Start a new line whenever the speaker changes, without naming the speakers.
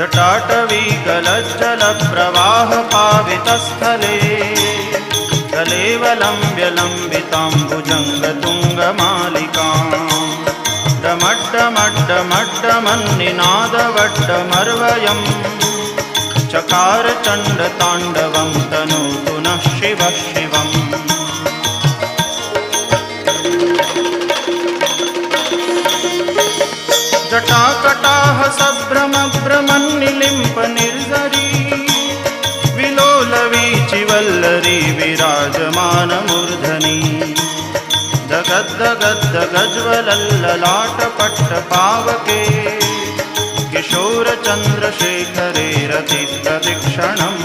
जटाटवीगलज्जलप्रवाहपावितस्थले कलेवलम्ब्य लम्बिताम्बुजङ्गतुङ्गमालिकाम् डमड्डमड्डमड्डमन्निनादवड्डमर्वयम् चकार चण्डताण्डवं तनोतु नः शिवः शिवम्। जटाकटाह सभ्रमभ्रमन्निलिम्प निर्झरी विलोलवीचिवल्लरी विराजमानमूर्धनि दगद्दगद्दगज्ज्वलल्ललाटपट्टपावके किशोरचन्द्रशेखरे रतिप्रदक्षिणम्